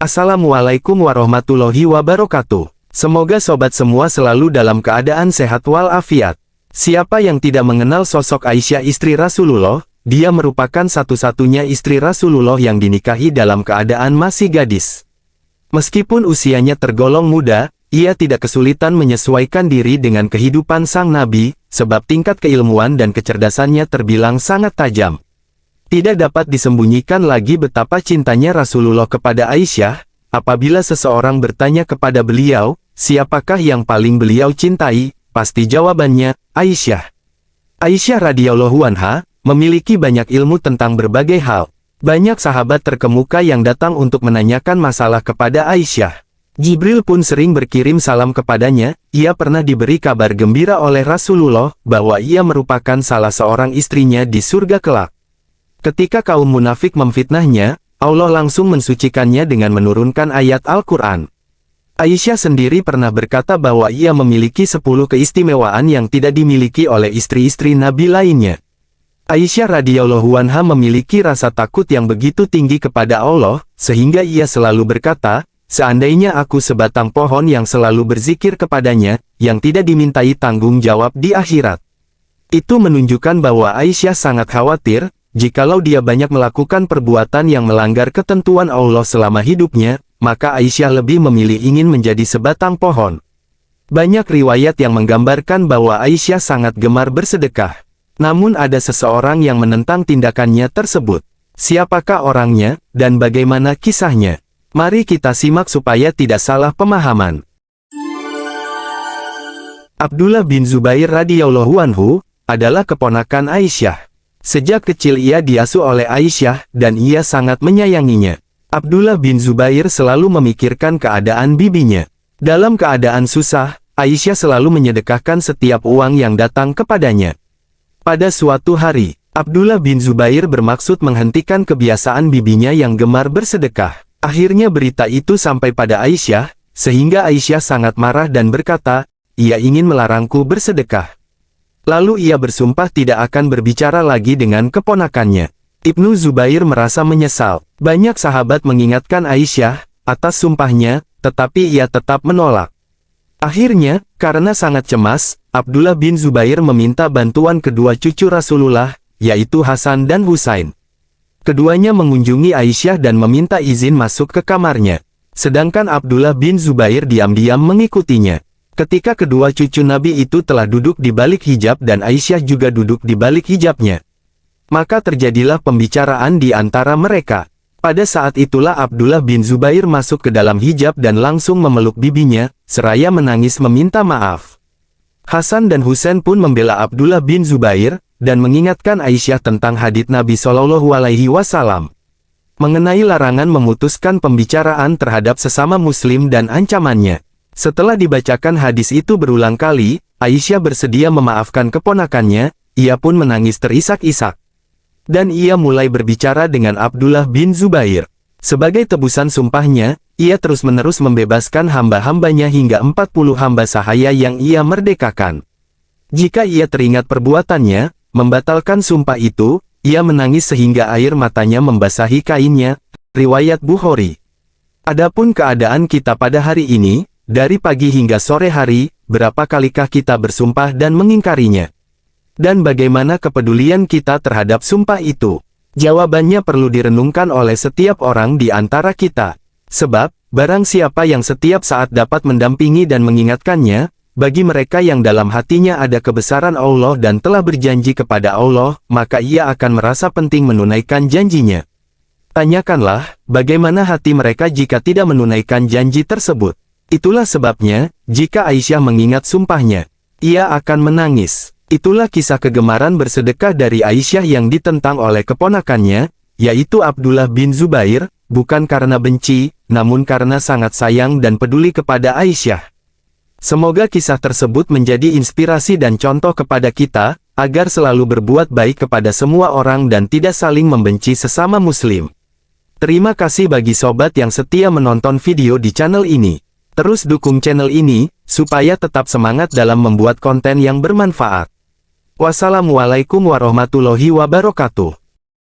Assalamualaikum warahmatullahi wabarakatuh. Semoga sobat semua selalu dalam keadaan sehat walafiat. Siapa yang tidak mengenal sosok Aisyah istri Rasulullah? Dia merupakan satu-satunya istri Rasulullah yang dinikahi dalam keadaan masih gadis. Meskipun usianya tergolong muda, ia tidak kesulitan menyesuaikan diri dengan kehidupan sang nabi, sebab tingkat keilmuan dan kecerdasannya terbilang sangat tajam. Tidak dapat disembunyikan lagi betapa cintanya Rasulullah kepada Aisyah. Apabila seseorang bertanya kepada beliau, siapakah yang paling beliau cintai? Pasti jawabannya, Aisyah. Aisyah radhiyallahu anha memiliki banyak ilmu tentang berbagai hal. Banyak sahabat terkemuka yang datang untuk menanyakan masalah kepada Aisyah. Jibril pun sering berkirim salam kepadanya. Ia pernah diberi kabar gembira oleh Rasulullah bahwa ia merupakan salah seorang istrinya di surga kelak. Ketika kaum munafik memfitnahnya, Allah langsung mensucikannya dengan menurunkan ayat Al-Quran. Aisyah sendiri pernah berkata bahwa ia memiliki 10 keistimewaan yang tidak dimiliki oleh istri-istri Nabi lainnya. Aisyah radhiyallahu anha memiliki rasa takut yang begitu tinggi kepada Allah, sehingga ia selalu berkata, seandainya aku sebatang pohon yang selalu berzikir kepadanya, yang tidak dimintai tanggung jawab di akhirat. Itu menunjukkan bahwa Aisyah sangat khawatir, jikalau dia banyak melakukan perbuatan yang melanggar ketentuan Allah selama hidupnya, maka Aisyah lebih memilih ingin menjadi sebatang pohon. Banyak riwayat yang menggambarkan bahwa Aisyah sangat gemar bersedekah. Namun ada seseorang yang menentang tindakannya tersebut. Siapakah orangnya, dan bagaimana kisahnya? Mari kita simak supaya tidak salah pemahaman. Abdullah bin Zubair radhiyallahu anhu adalah keponakan Aisyah. Sejak kecil ia diasuh oleh Aisyah, dan ia sangat menyayanginya. Abdullah bin Zubair selalu memikirkan keadaan bibinya. Dalam keadaan susah, Aisyah selalu menyedekahkan setiap uang yang datang kepadanya. Pada suatu hari, Abdullah bin Zubair bermaksud menghentikan kebiasaan bibinya yang gemar bersedekah. Akhirnya berita itu sampai pada Aisyah, sehingga Aisyah sangat marah dan berkata, ia ingin melarangku bersedekah. Lalu ia bersumpah tidak akan berbicara lagi dengan keponakannya. Ibnu Zubair merasa menyesal. Banyak sahabat mengingatkan Aisyah atas sumpahnya, tetapi ia tetap menolak. Akhirnya, karena sangat cemas, Abdullah bin Zubair meminta bantuan kedua cucu Rasulullah, yaitu Hasan dan Husain. Keduanya mengunjungi Aisyah dan meminta izin masuk ke kamarnya. Sedangkan Abdullah bin Zubair diam-diam mengikutinya. Ketika kedua cucu Nabi itu telah duduk di balik hijab dan Aisyah juga duduk di balik hijabnya, maka terjadilah pembicaraan di antara mereka. Pada saat itulah Abdullah bin Zubair masuk ke dalam hijab dan langsung memeluk bibinya, seraya menangis meminta maaf. Hasan dan Husain pun membela Abdullah bin Zubair, dan mengingatkan Aisyah tentang hadits Nabi Shallallahu Alaihi Wasallam mengenai larangan memutuskan pembicaraan terhadap sesama muslim dan ancamannya. Setelah dibacakan hadis itu berulang kali, Aisyah bersedia memaafkan keponakannya, ia pun menangis terisak-isak. Dan ia mulai berbicara dengan Abdullah bin Zubair. Sebagai tebusan sumpahnya, ia terus-menerus membebaskan hamba-hambanya hingga 40 hamba sahaya yang ia merdekakan. Jika ia teringat perbuatannya, membatalkan sumpah itu, ia menangis sehingga air matanya membasahi kainnya. Riwayat Bukhari. Adapun keadaan kita pada hari ini, dari pagi hingga sore hari, berapa kalikah kita bersumpah dan mengingkarinya? Dan bagaimana kepedulian kita terhadap sumpah itu? Jawabannya perlu direnungkan oleh setiap orang di antara kita. Sebab, barang siapa yang setiap saat dapat mendampingi dan mengingatkannya, bagi mereka yang dalam hatinya ada kebesaran Allah dan telah berjanji kepada Allah, maka ia akan merasa penting menunaikan janjinya. Tanyakanlah, bagaimana hati mereka jika tidak menunaikan janji tersebut? Itulah sebabnya, jika Aisyah mengingat sumpahnya, ia akan menangis. Itulah kisah kegemaran bersedekah dari Aisyah yang ditentang oleh keponakannya, yaitu Abdullah bin Zubair, bukan karena benci, namun karena sangat sayang dan peduli kepada Aisyah. Semoga kisah tersebut menjadi inspirasi dan contoh kepada kita, agar selalu berbuat baik kepada semua orang dan tidak saling membenci sesama muslim. Terima kasih bagi sobat yang setia menonton video di channel ini. Terus dukung channel ini, supaya tetap semangat dalam membuat konten yang bermanfaat. Wassalamualaikum warahmatullahi wabarakatuh.